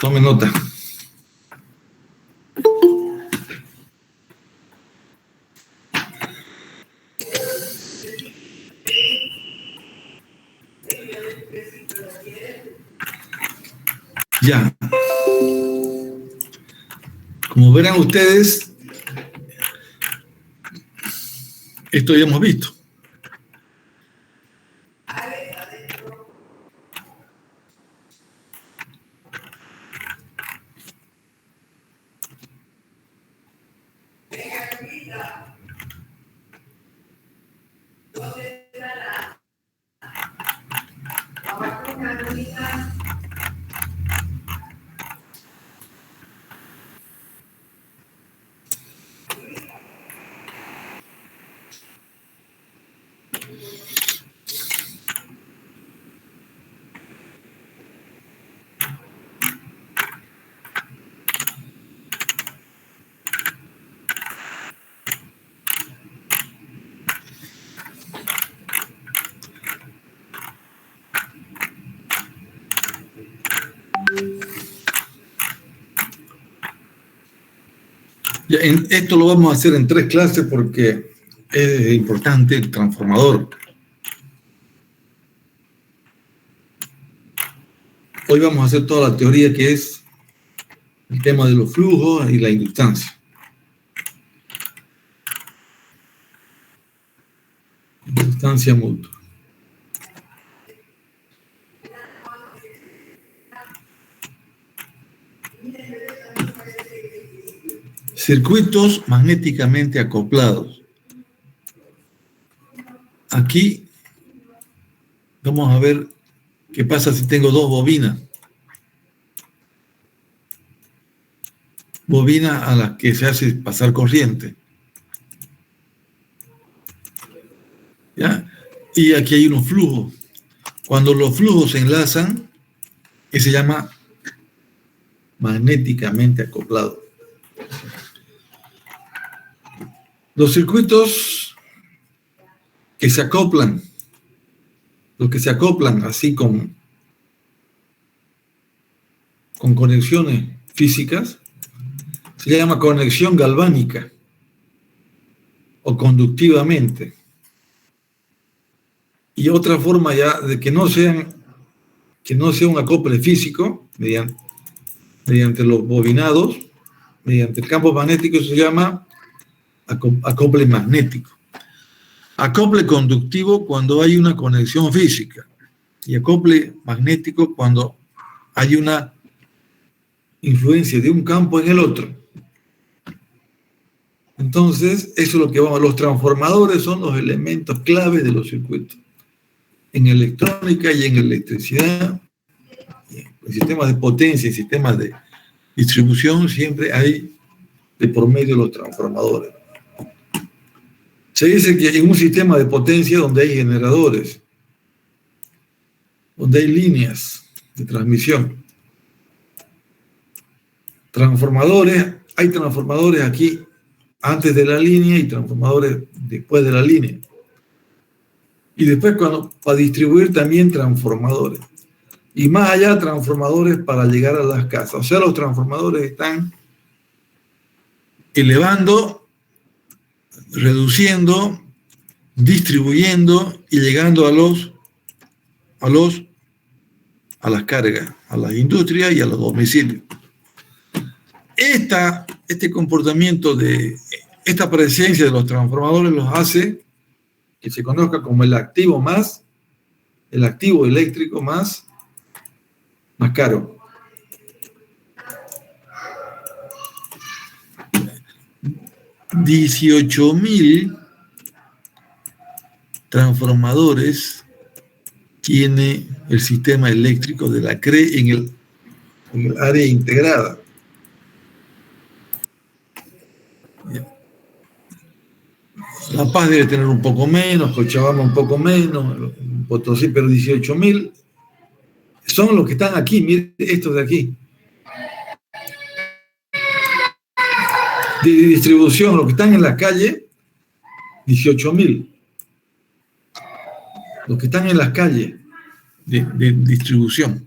Tome nota. Ya. Como verán ustedes, esto ya hemos visto. Ya, esto lo vamos a hacer en 3 clases porque es importante el transformador. Hoy vamos a hacer toda la teoría que es el tema de los flujos y la inductancia. Inductancia mutua. Circuitos magnéticamente acoplados. Aquí vamos a ver qué pasa si tengo 2 bobinas. Bobinas a las que se hace pasar corriente. ¿Ya? Y aquí hay unos flujos. Cuando los flujos se enlazan, eso se llama magnéticamente acoplado. Los circuitos que se acoplan, los que se acoplan así con conexiones físicas, se llama conexión galvánica o conductivamente. Y otra forma ya de que no sea un acople físico, mediante los bobinados, mediante el campo magnético, se llama acople magnético. Acople conductivo cuando hay una conexión física y acople magnético cuando hay una influencia de un campo en el otro. Entonces, eso es lo que vamos. Los transformadores son los elementos clave de los circuitos. En electrónica y en electricidad, en sistemas de potencia y sistemas de distribución, siempre hay de por medio los transformadores. Se dice que en un sistema de potencia donde hay generadores, donde hay líneas de transmisión, hay transformadores aquí antes de la línea y transformadores después de la línea. Y después para distribuir también transformadores. Y más allá transformadores para llegar a las casas. O sea, los transformadores están elevando, reduciendo, distribuyendo y llegando a las cargas, a las industrias y a los domicilios. Este comportamiento esta presencia de los transformadores los hace que se conozca como el activo eléctrico más caro. $18,000 transformadores tiene el sistema eléctrico de la CRE en el área integrada. La Paz debe tener un poco menos, Cochabamba un poco menos, Potosí, pero 18,000 son los que están aquí. Miren estos de aquí. De distribución, los que están en la calle, 18,000. Los que están en las calles de distribución.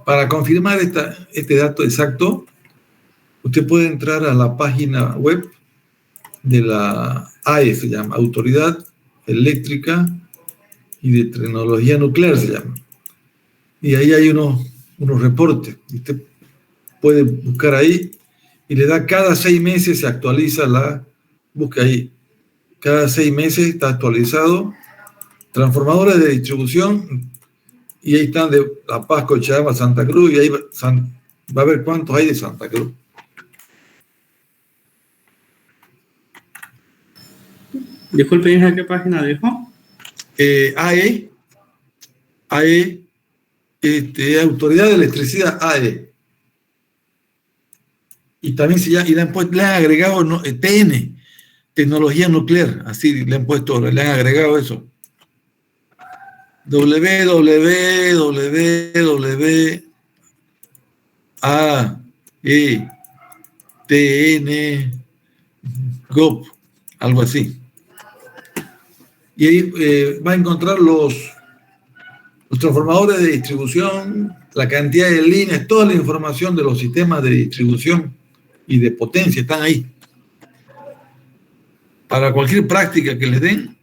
Para confirmar este dato exacto, usted puede entrar a la página web de la AE, se llama Autoridad Eléctrica y de Tecnología Nuclear, se llama. Y ahí hay unos reportes. Usted puede buscar ahí y le da cada 6 meses, se actualiza busca ahí. Cada 6 meses está actualizado. Transformadores de distribución, y ahí están de La Paz, Cochabamba, Santa Cruz, y ahí va a ver cuántos hay de Santa Cruz. Disculpe, ¿a qué página dijo? AE, Autoridad de Electricidad, AE. Y también le han agregado TN, Tecnología Nuclear, así le han agregado eso. www.aetn.gov, algo así. Y ahí va a encontrar los transformadores de distribución, la cantidad de líneas, toda la información de los sistemas de distribución y de potencia están ahí. Para cualquier práctica que les den,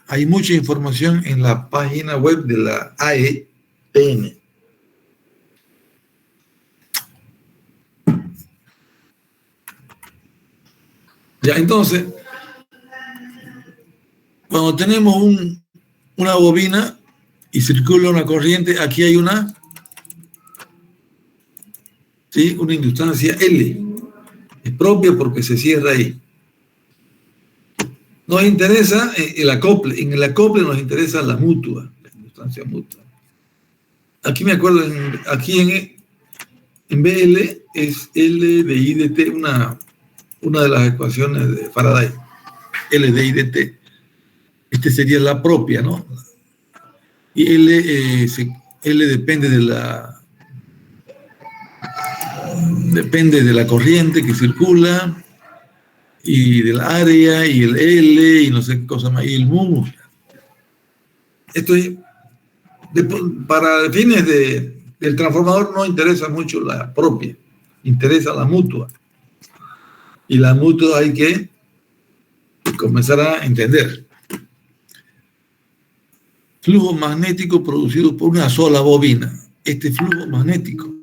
hay mucha información en la página web de la AETN. Ya, entonces, cuando tenemos una bobina y circula una corriente, aquí hay una inductancia L. Es propia porque se cierra ahí. Nos interesa el acople. En el acople nos interesa la mutua, la inductancia mutua. Aquí me acuerdo, aquí en BL es L de I de T, una de las ecuaciones de Faraday. L de I de T. Sería la propia, ¿no? Y L depende de la corriente que circula, y del área, y el L, y no sé qué cosa más, y el mu. Esto es, para fines del transformador no interesa mucho la propia, interesa la mutua. Y la mutua hay que comenzar a entender. Flujo magnético producido por una sola bobina. Este flujo magnético.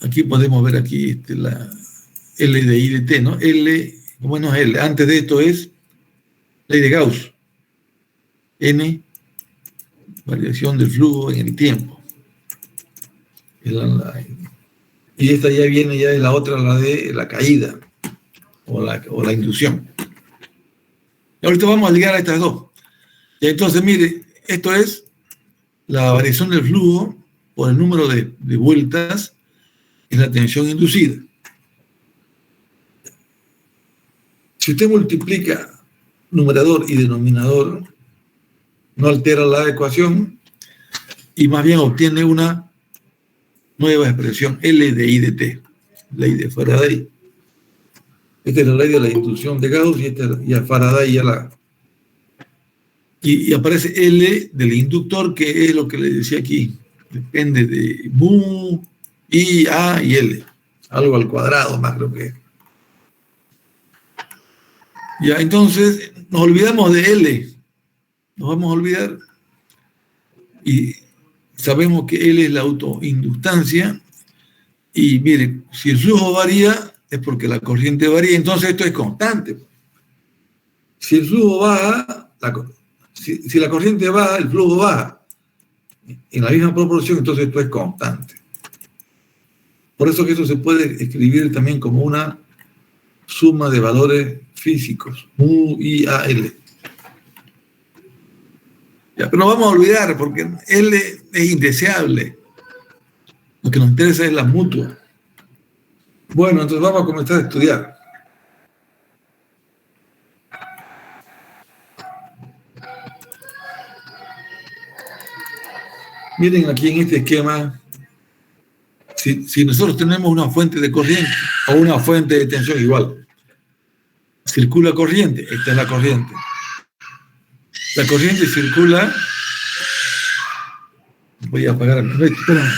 Aquí podemos ver aquí la L de I de T, ¿no? L, bueno, L. Antes de esto es ley de Gauss. N, variación del flujo en el tiempo. Y esta ya viene ya de la otra, la de la caída o la inducción. Y ahorita vamos a ligar a estas dos. Y entonces, mire, esto es la variación del flujo por el número de vueltas en la tensión inducida. Si usted multiplica numerador y denominador, no altera la ecuación y más bien obtiene una nueva expresión, L de I de T, ley de Faraday. Esta es la ley de la inducción de Gauss y a Faraday y aparece L del inductor, que es lo que le decía aquí. Depende de mu, I, A y L. Algo al cuadrado más creo que es. Ya, entonces nos olvidamos de L. Nos vamos a olvidar. Y sabemos que L es la autoinductancia. Y mire, si el flujo varía, es porque la corriente varía. Entonces esto es constante. Si el flujo baja, si la corriente baja, el flujo baja. En la misma proporción, entonces esto es constante. Por eso que eso se puede escribir también como una suma de valores físicos, mu, I, A, L. Ya, pero no vamos a olvidar, porque L es indeseable. Lo que nos interesa es la mutua. Bueno, entonces vamos a comenzar a estudiar. Miren aquí en este esquema, si nosotros tenemos una fuente de corriente o una fuente de tensión igual, circula corriente, esta es la corriente. La corriente circula Voy a apagar el proyecto. Espera.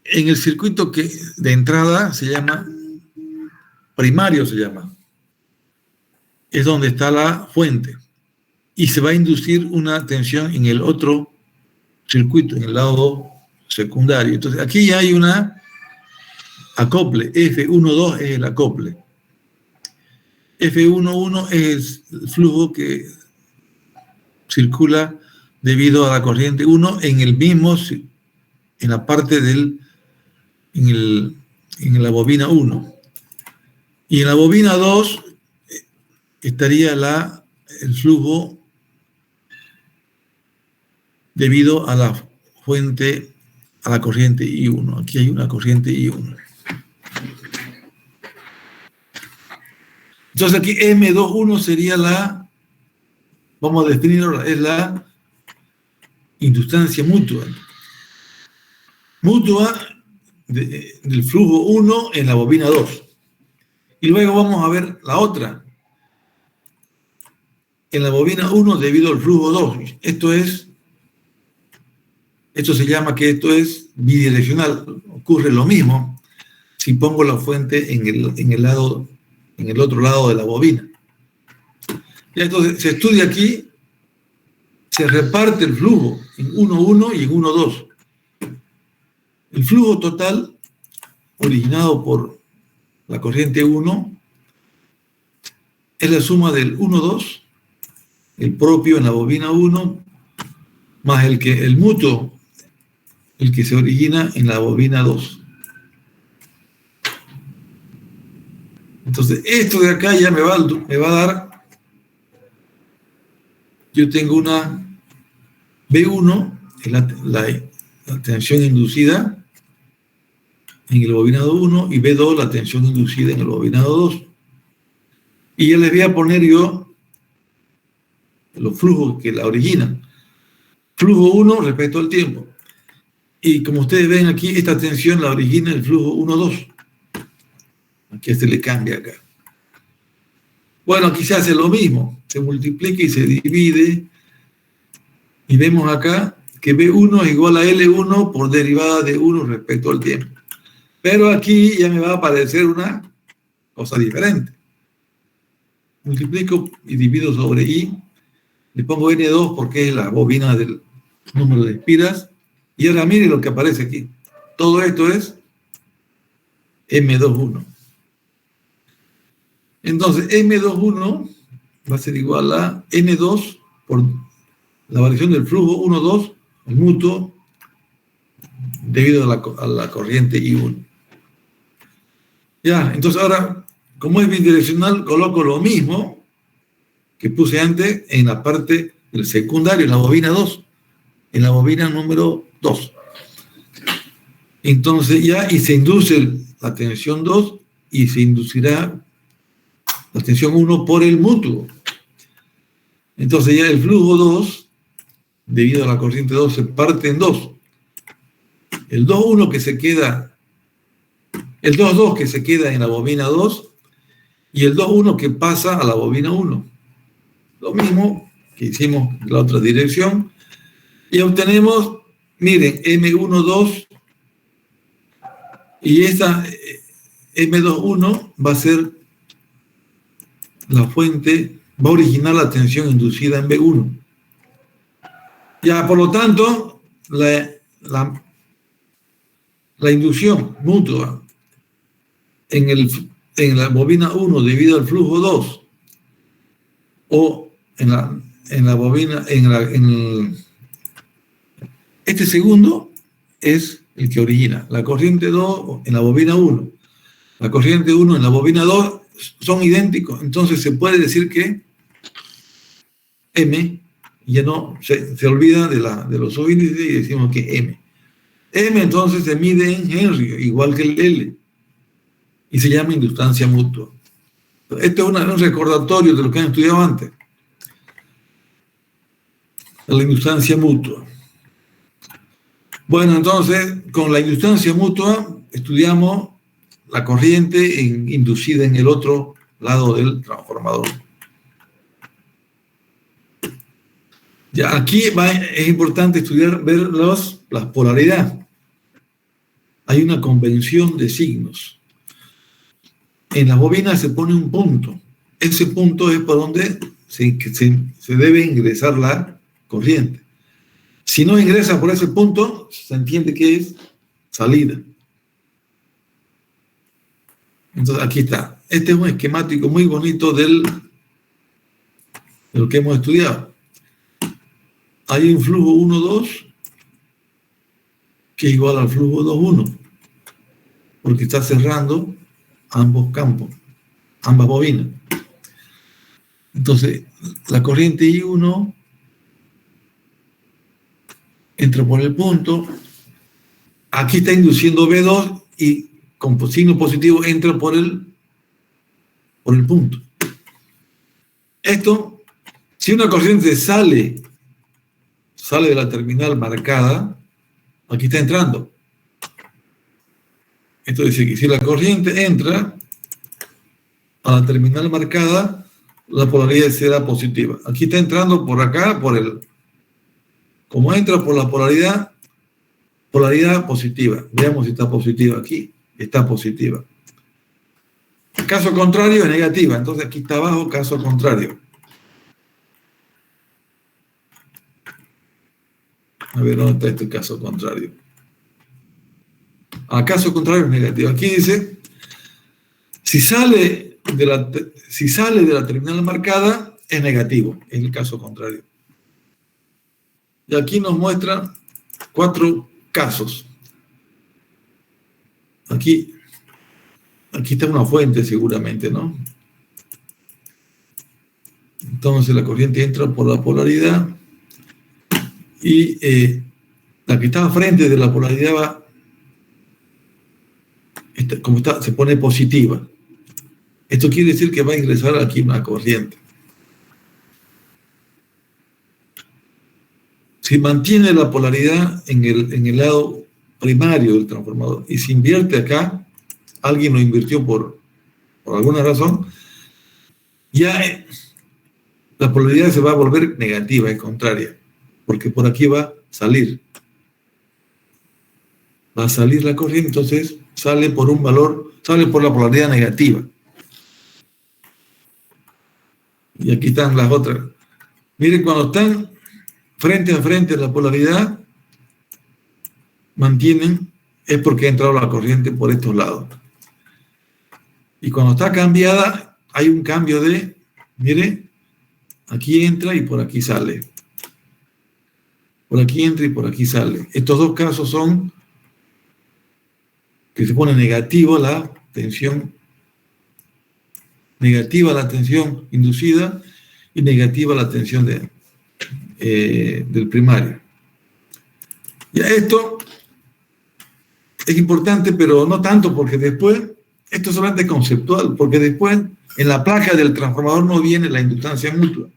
En el circuito que de entrada se llama primario, se llama. Es donde está la fuente. Y se va a inducir una tensión en el otro circuito, en el lado secundario. Entonces, aquí ya hay una acople. F12 es el acople. F11 es el flujo que circula debido a la corriente 1 en el mismo, en la parte en la bobina 1. Y en la bobina 2 estaría el flujo debido a la fuente, a la corriente I1. Aquí hay una corriente I1. Entonces aquí M21 sería vamos a definirlo, es la inductancia mutua. Mutua del flujo 1 en la bobina 2. Y luego vamos a ver la otra. En la bobina 1 debido al flujo 2. Esto se llama que esto es bidireccional. Ocurre lo mismo si pongo la fuente en el otro lado de la bobina. Y entonces se estudia aquí, se reparte el flujo en 1,1 y en 1,2. El flujo total originado por la corriente 1 es la suma del 1,2, el propio en la bobina 1, más el mutuo, el que se origina en la bobina 2. Entonces, esto de acá ya me va a dar, yo tengo una B1, es la tensión inducida en el bobinado 1, y B2, la tensión inducida en el bobinado 2. Y ya les voy a poner yo los flujos que la originan. Flujo 1 respecto al tiempo. Y como ustedes ven aquí, esta tensión la origina el flujo 1,2. Aquí se le cambia acá. Bueno, aquí se hace lo mismo. Se multiplica y se divide. Y vemos acá que B1 es igual a L1 por derivada de 1 respecto al tiempo. Pero aquí ya me va a aparecer una cosa diferente. Multiplico y divido sobre I. Le pongo N2 porque es la bobina del número de espiras. Y ahora mire lo que aparece aquí. Todo esto es M21. Entonces, M21 va a ser igual a N2 por la variación del flujo 1,2, el mutuo, debido a la corriente I1. Ya, entonces ahora, como es bidireccional, coloco lo mismo que puse antes en la parte del secundario, en la bobina 2, en la bobina número 2. Entonces ya, y se induce la tensión 2 y se inducirá la tensión 1 por el mutuo. Entonces ya el flujo 2, debido a la corriente 2, se parte en 2. El 2,1 que se queda, el 2,2 que se queda en la bobina 2 y el 2,1 que pasa a la bobina 1. Lo mismo que hicimos en la otra dirección. Y obtenemos, miren, M12 y esta M21 va a ser la fuente, va a originar la tensión inducida en B1. Ya, por lo tanto, la inducción mutua en la bobina 1 debido al flujo 2 o en la bobina, este segundo es el que origina. La corriente 2 en la bobina 1, la corriente 1 en la bobina 2 son idénticos. Entonces se puede decir que M, ya no se olvida de los subíndices y decimos que M. M entonces se mide en Henry, igual que el L, y se llama inductancia mutua. Esto es un recordatorio de lo que han estudiado antes. la inductancia mutua. Bueno, entonces, con la inductancia mutua estudiamos la corriente inducida en el otro lado del transformador. Ya aquí es importante estudiar, ver las polaridades. Hay una convención de signos. En las bobinas se pone un punto. Ese punto es por donde se debe ingresar la corriente. Si no ingresa por ese punto, se entiende que es salida. Entonces, aquí está. Este es un esquemático muy bonito de lo que hemos estudiado. Hay un flujo 1,2 que es igual al flujo 2,1, porque está cerrando ambos campos, ambas bobinas. Entonces, la corriente I1 entra por el punto, aquí está induciendo B2 y con signo positivo entra por el punto. Esto, si una corriente sale de la terminal marcada, aquí está entrando. Esto dice que si la corriente entra a la terminal marcada, la polaridad será positiva. Aquí está entrando por acá, como entra por la polaridad positiva. Veamos si está positiva aquí. Está positiva. Caso contrario es negativa. Entonces aquí está abajo, caso contrario. A ver, ¿dónde está este caso contrario? Caso contrario es negativo. Aquí dice, si sale de la terminal marcada, es negativo, es el caso contrario. Y aquí nos muestra 4 casos. Aquí está una fuente seguramente, ¿no? Entonces la corriente entra por la polaridad y la que está frente de la polaridad se pone positiva. Esto quiere decir que va a ingresar aquí una corriente. Si mantiene la polaridad en el lado primario del transformador y se invierte acá, alguien lo invirtió por alguna razón, ya la polaridad se va a volver negativa, es contraria, porque por aquí va a salir. Va a salir la corriente, entonces sale por la polaridad negativa. Y aquí están las otras. Miren, cuando están frente a frente la polaridad, es porque ha entrado la corriente por estos lados. Y cuando está cambiada, hay un cambio mire, aquí entra y por aquí sale. Por aquí entra y por aquí sale. Estos 2 casos son que se pone negativa la tensión inducida y negativa la tensión del primario. Ya esto es importante, pero no tanto, porque después, esto es solamente conceptual, porque después en la placa del transformador no viene la inductancia mutua.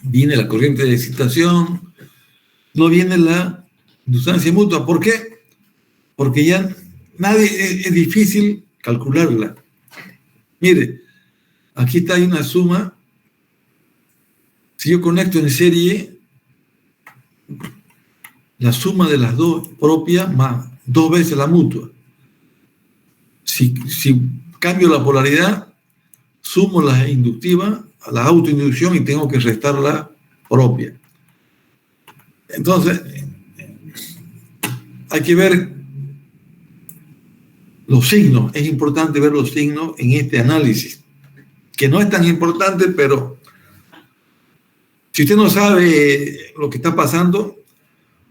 Viene la corriente de excitación, no viene la inductancia mutua. ¿Por qué? Porque ya es difícil calcularla. Mire, aquí hay una suma. Si yo conecto en serie, la suma de las 2 propias más 2 veces la mutua. Si cambio la polaridad, sumo la inductiva a la autoinducción y tengo que restar la propia. Entonces, hay que ver los signos. Es importante ver los signos en este análisis, que no es tan importante, pero si usted no sabe lo que está pasando,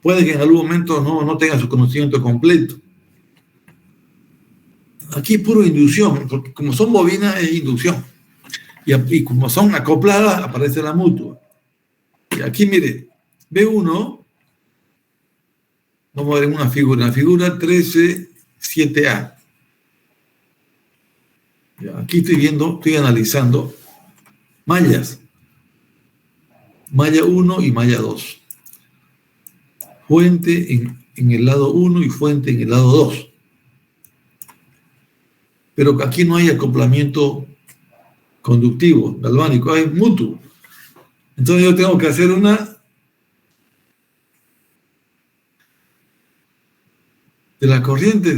puede que en algún momento no tenga su conocimiento completo. Aquí es puro inducción, porque como son bobinas es inducción. Y como son acopladas, aparece la mutua. Y aquí, mire, B1, vamos a ver en una figura 13.7a. Aquí estoy analizando mallas. malla 1 y malla 2. Fuente en el lado 1 y fuente en el lado 2. Pero aquí no hay acoplamiento conductivo, galvánico, hay mutuo. Entonces yo tengo que hacer una de la corriente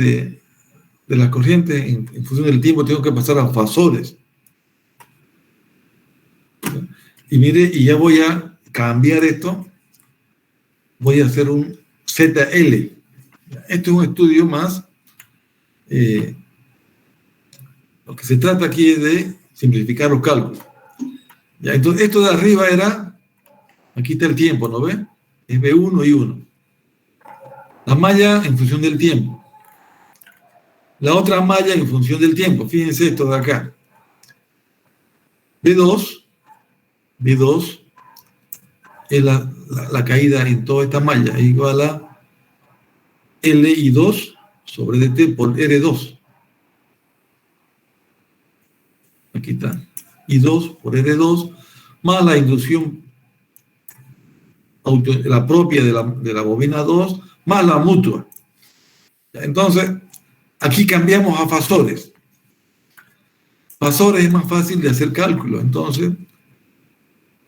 en función del tiempo, tengo que pasar a fasores. Y mire, y ya voy a cambiar esto, voy a hacer un ZL. Esto es un estudio más. Lo que se trata aquí es de simplificar los cálculos. Ya, entonces, esto de arriba era, aquí está el tiempo, ¿no ve? Es B1 y 1. La malla en función del tiempo. La otra malla en función del tiempo. Fíjense esto de acá. B2 es la caída en toda esta malla. Es igual a LI2 sobre DT por R2. Aquí está. I2 por R2 más la inducción la propia de la bobina 2 más la mutua. Entonces, aquí cambiamos a fasores. Fasores es más fácil de hacer cálculo. Entonces,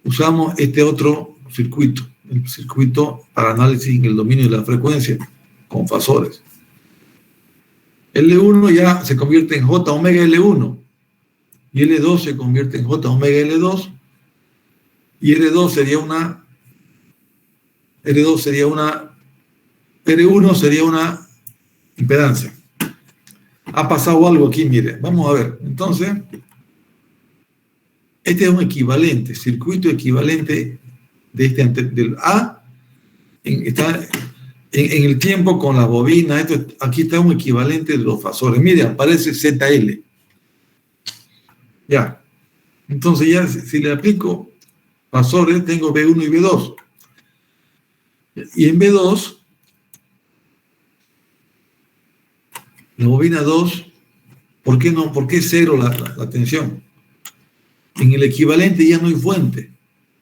usamos este otro circuito, el circuito para análisis en el dominio de la frecuencia, con fasores. L1 ya se convierte en J omega L1, y L2 se convierte en J omega L2, y R1 sería una impedancia. Ha pasado algo aquí, mire, vamos a ver. Entonces, este es un equivalente, circuito equivalente del A, está en el tiempo con la bobina. Aquí está un equivalente de los fasores. Mire, aparece ZL. Ya. Entonces ya si le aplico fasores, tengo B1 y B2. Y en B2, la bobina 2, ¿por qué no? ¿Por qué cero la tensión? En el equivalente ya no hay fuente.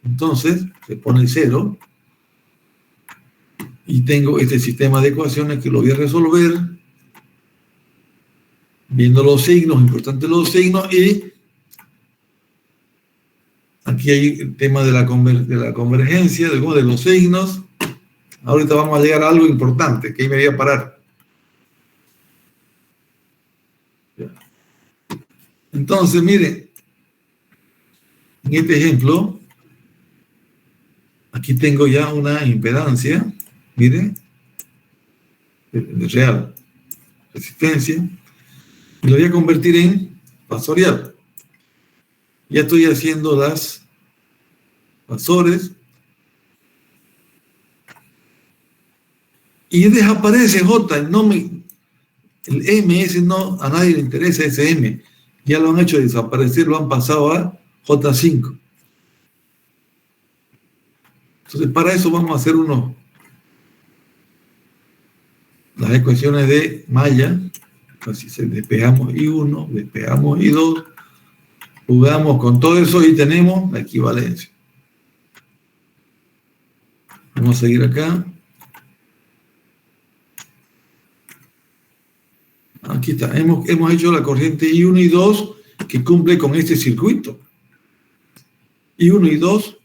Entonces, se pone 0 y tengo este sistema de ecuaciones que lo voy a resolver viendo los signos, importantes los signos, y aquí hay el tema de la convergencia, de los signos. Ahorita vamos a llegar a algo importante, que ahí me voy a parar. Entonces, miren, en este ejemplo, aquí tengo ya una impedancia, miren, de real, resistencia, y lo voy a convertir en fasorial. Ya estoy haciendo las fasores, y desaparece J, el MS no, a nadie le interesa ese M, ya lo han hecho desaparecer, lo han pasado a J5. Entonces, para eso vamos a hacer las ecuaciones de malla. Así despejamos I1, despejamos I2, jugamos con todo eso y tenemos la equivalencia. Vamos a seguir acá. Aquí está. Hemos hecho la corriente I1 y 2 que cumple con este circuito. I1 y 2,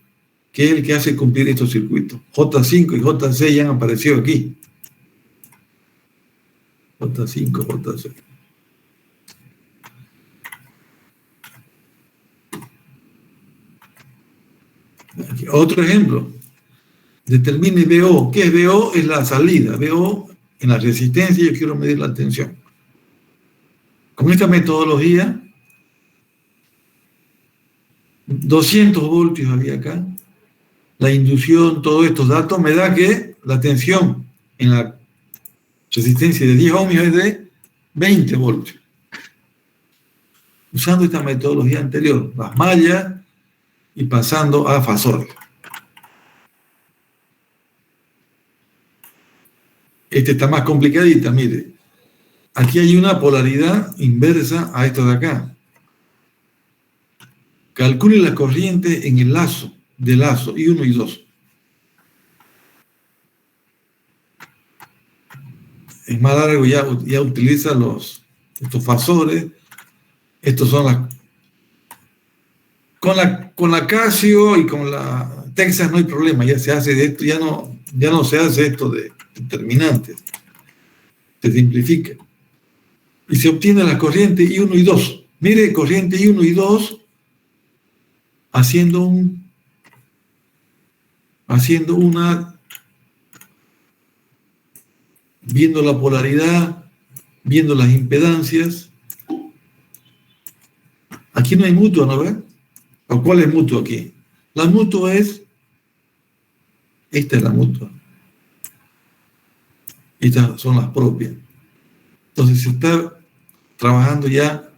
que es el que hace cumplir estos circuitos. J5 y J6 ya han aparecido aquí. J5, J6. Aquí, otro ejemplo. Determine BO. ¿Qué es BO? Es la salida. BO en la resistencia, yo quiero medir la tensión. Con esta metodología, 200 voltios había acá. La inducción, todos estos datos, me da que la tensión en la resistencia de 10 ohmios es de 20 voltios. Usando esta metodología anterior, las mallas y pasando a fasores. Este está más complicadita, mire. Aquí hay una polaridad inversa a esto de acá. Calcule la corriente en el lazo de lazo, I1 y 2. Es más largo, ya utiliza estos fasores. Estos son con la Casio y con la Texas no hay problema, ya se hace de esto, ya no se hace esto de determinantes, se simplifica. Y se obtiene la corriente I1 y 2. Mire, corriente I1 y 2 haciendo viendo la polaridad, viendo las impedancias. Aquí no hay mutua, ¿no ves? ¿O cuál es mutua aquí? La mutua esta es la mutua. Estas son las propias. Entonces se está trabajando ya.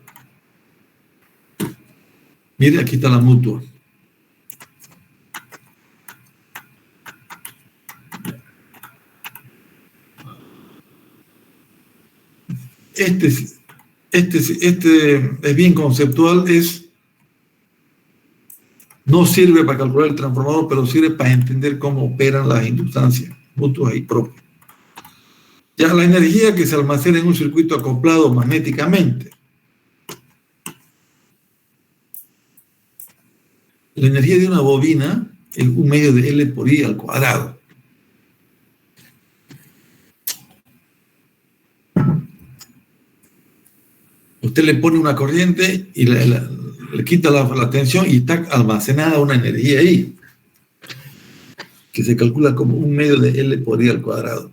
Mire, aquí está la mutua. Este es bien conceptual, no sirve para calcular el transformador, pero sirve para entender cómo operan las inductancias mutuas y propias. Ya la energía que se almacena en un circuito acoplado magnéticamente. La energía de una bobina es 1/2 de L por I al cuadrado. Usted le pone una corriente y le quita la tensión y está almacenada una energía ahí, que se calcula como 1/2 de L por I al cuadrado.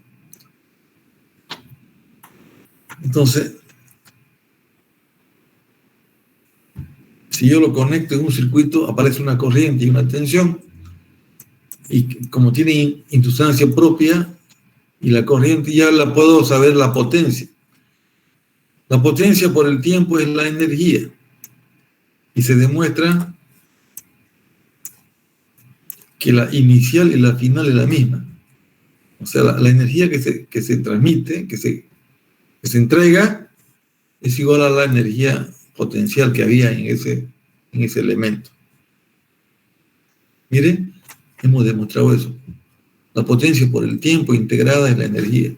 Entonces, si yo lo conecto en un circuito, aparece una corriente y una tensión, y como tiene inductancia propia, y la corriente ya la puedo saber la potencia. La potencia por el tiempo es la energía, y se demuestra que la inicial y la final es la misma. O sea, la energía que se transmite, que se entrega, es igual a la energía potencial que había en ese elemento. Miren, hemos demostrado eso. La potencia por el tiempo integrada es la energía.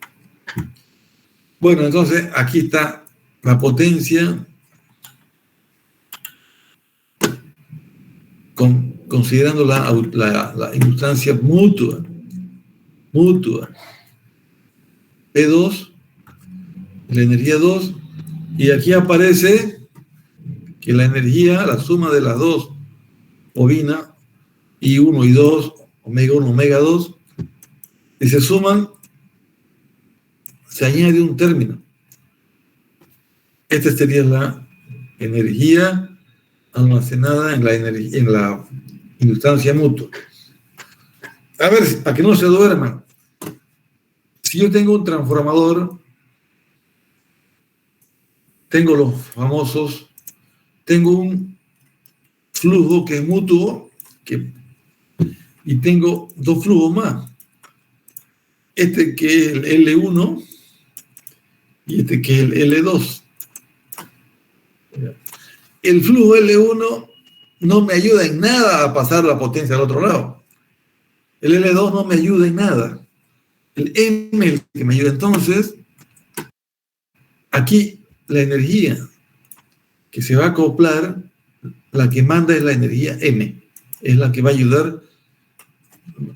Bueno, entonces aquí está la potencia considerando la inductancia mutua. P2, la energía 2, y aquí aparece que la energía, la suma de las dos bobinas, I1 y 2, omega 1, omega 2, y se suman, se añade un término. Esta sería la energía almacenada en la inductancia mutua. A ver, para que no se duerman, si yo tengo un transformador, tengo los famosos, tengo un flujo que es mutuo, y tengo dos flujos más. Este que es el L1 y este que es el L2. El flujo L1 no me ayuda en nada a pasar la potencia al otro lado. El L2 no me ayuda en nada. El M es el que me ayuda. Entonces, aquí la energía que se va a acoplar, la que manda es la energía M. Es la que va a ayudar,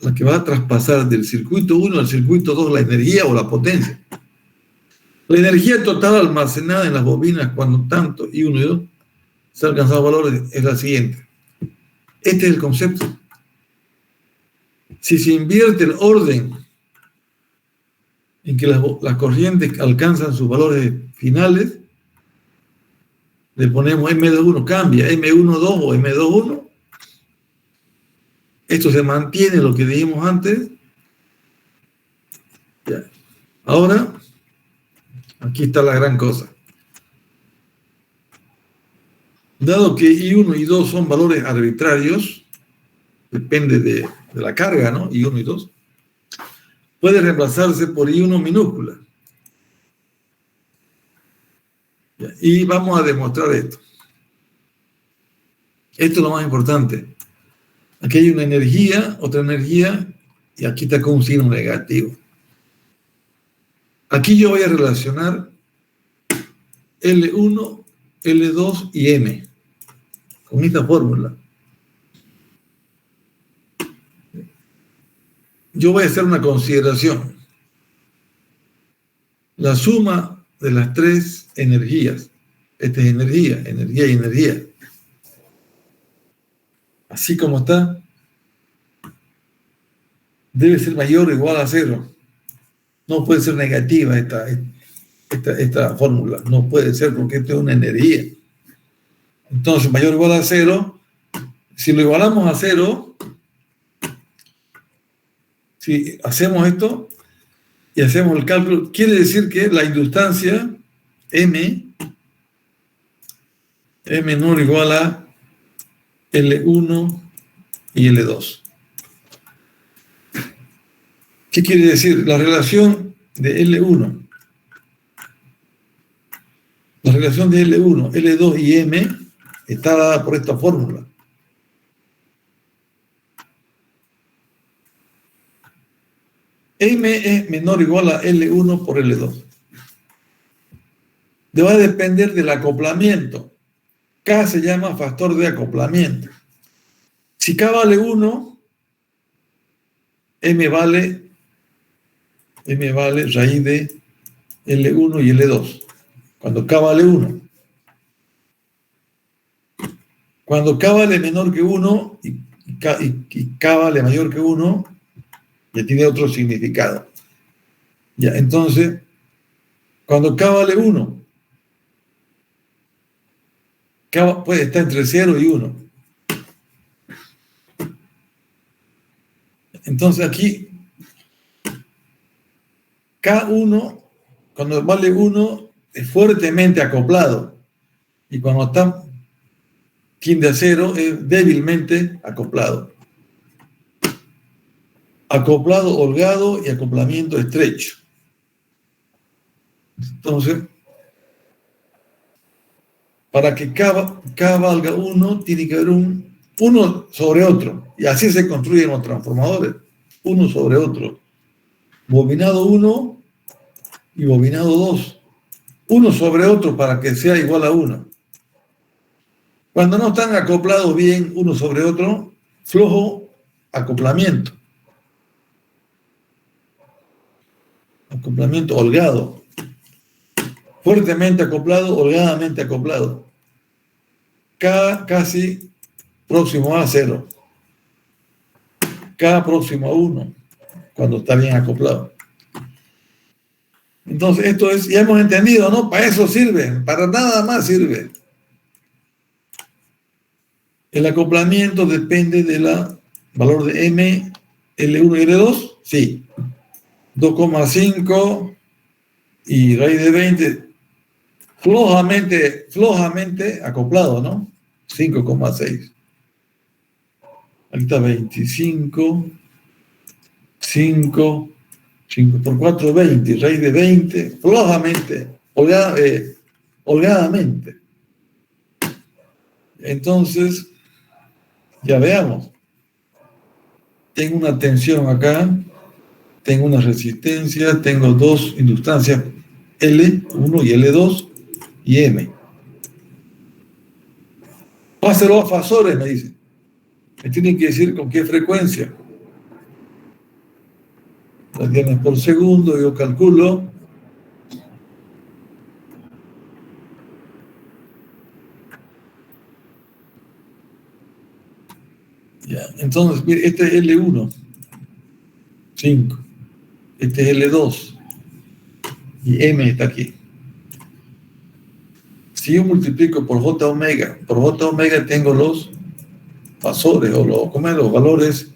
la que va a traspasar del circuito 1 al circuito 2 la energía o la potencia. La energía total almacenada en las bobinas cuando tanto I1 y 2 se ha alcanzado valores es la siguiente. Este es el concepto. Si se invierte el orden en que las corrientes alcanzan sus valores finales, le ponemos M21, cambia, M12 o M21. Esto se mantiene lo que dijimos antes. Ya. Ahora, aquí está la gran cosa. Dado que I1 y 2 son valores arbitrarios, depende de la carga, ¿no? I1 y 2, puede reemplazarse por I1 minúscula. Ya. Y vamos a demostrar esto. Esto es lo más importante. Aquí hay una energía, otra energía, y aquí está con un signo negativo. Aquí yo voy a relacionar L1, L2 y M con esta fórmula. Yo voy a hacer una consideración. La suma de las tres energías, esta es energía, energía y energía, así como está, debe ser mayor o igual a cero. No puede ser negativa esta fórmula, no puede ser porque esto es una energía. Entonces, mayor o igual a cero, si lo igualamos a cero, si hacemos esto y hacemos el cálculo, quiere decir que la inductancia M menor o igual a L1 y L2. ¿Qué quiere decir? La relación de L1, la relación de L1, L2 y M está dada por esta fórmula. M es menor o igual a L1 por L2. Va a depender del acoplamiento. K se llama factor de acoplamiento. Si K vale 1, M vale raíz de L1 y L2. Cuando K vale 1. Cuando K vale menor que 1 y K vale mayor que 1, ya tiene otro significado. Ya, entonces, cuando K vale 1, K puede estar entre 0 y 1. Entonces aquí, K1, cuando vale 1, es fuertemente acoplado. Y cuando tiende a 0, es débilmente acoplado. Acoplado holgado y acoplamiento estrecho. Entonces, para que K valga 1, tiene que haber uno sobre otro. Y así se construyen los transformadores. Uno sobre otro. Bobinado 1 y bobinado 2. Uno sobre otro para que sea igual a 1. Cuando no están acoplados bien uno sobre otro, flojo acoplamiento. Acoplamiento holgado. Fuertemente acoplado, holgadamente acoplado. K casi próximo a 0. K próximo a 1, cuando está bien acoplado. Entonces, esto es, ya hemos entendido, ¿no? Para eso sirve, para nada más sirve. El acoplamiento depende del valor de M, L1 y L2, sí. 2,5 y raíz de 20, flojamente acoplado, ¿no? 5,6. Aquí está 25, 5 por 4, 20, raíz de 20, flojamente, holgadamente. Entonces, ya veamos. Tengo una tensión acá, tengo una resistencia, tengo dos inductancias, L1 y L2 y M. Páselo a fasores, me dicen. Me tienen que decir con qué frecuencia. Radianes por segundo, yo calculo. Ya, entonces, mire, este es L1, 5. Este es L2 y M está aquí. Si yo multiplico por J omega tengo los fasores o los valores,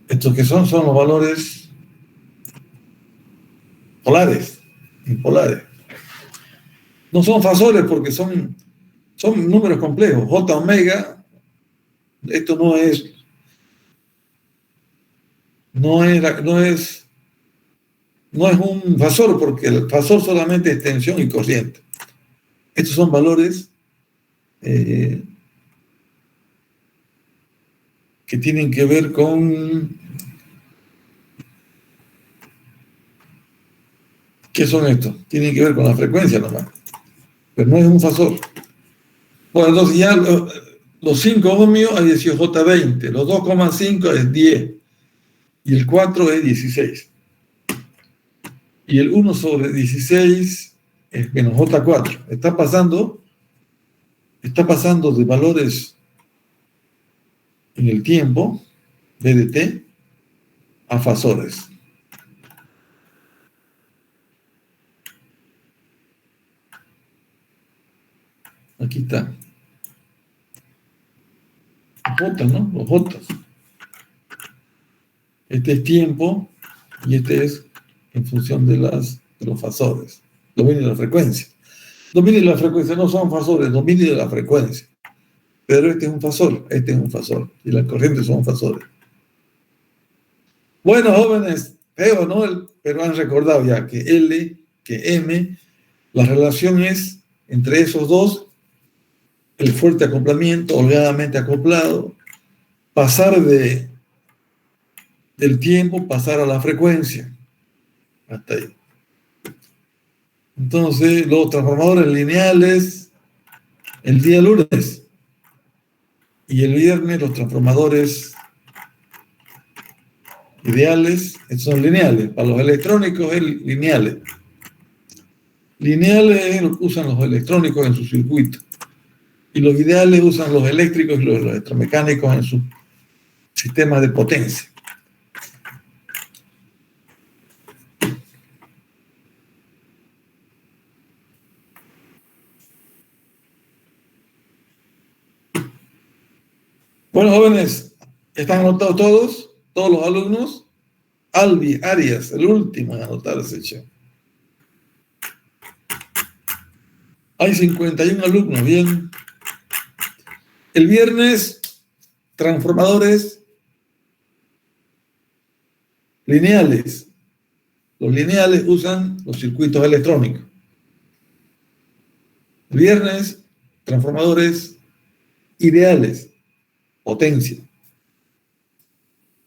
estos que son los valores polares, impolares. No son fasores porque son números complejos. J omega, esto no es un fasor, porque el fasor solamente es tensión y corriente. Estos son valores que tienen que ver con... ¿Qué son estos? Tienen que ver con la frecuencia nomás, pero no es un fasor. Bueno, entonces ya los 5 ohmios es 18J20, los 2,5 es 10, y el 4 es 16. Y el 1 sobre 16 es menos J4. Está pasando de valores en el tiempo, B de t, a fasores. Aquí está. Los J, ¿no? Los J. Este es tiempo y este es en función de los fasores. Dominio de la frecuencia. Dominio de la frecuencia no son fasores, dominio de la frecuencia. Pero este es un fasor, y las corrientes son fasores. Bueno, jóvenes, feo, ¿no? Pero han recordado ya que L, que M, la relación es entre esos dos, el fuerte acoplamiento, holgadamente acoplado, pasar del tiempo, pasar a la frecuencia. Hasta ahí. Entonces, los transformadores lineales, el día lunes y el viernes, los transformadores ideales, son lineales. Para los electrónicos es lineales. Lineales usan los electrónicos en su circuito. Y los ideales usan los eléctricos y los electromecánicos en sus sistemas de potencia. Bueno, jóvenes, ¿están anotados todos? ¿Todos los alumnos? Albi Arias, el último en anotar ese hecho. Hay 51 alumnos, bien. El viernes, transformadores lineales. Los lineales usan los circuitos electrónicos. El viernes, transformadores ideales, potencia.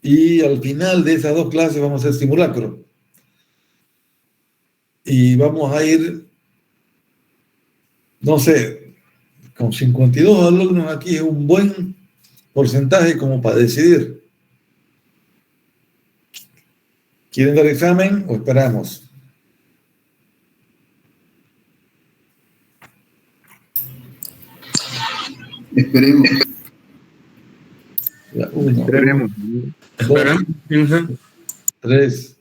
Y al final de esas dos clases vamos a hacer simulacro. Y vamos a ir, no sé, con 52 alumnos aquí es un buen porcentaje como para decidir. ¿Quieren dar examen o esperamos? Esperemos. Ya, 1, Esperemos. 2, 3.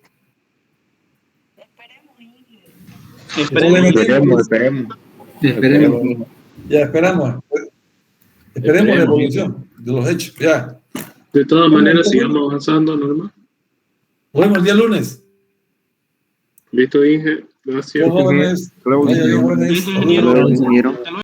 Esperemos. Ya, esperamos. Esperemos la evolución de los hechos. Ya. De todas maneras, sigamos avanzando, normal. Nos vemos el día lunes. Listo, Inge. Gracias. Jóvenes. Claudio. Jóvenes. Claudio.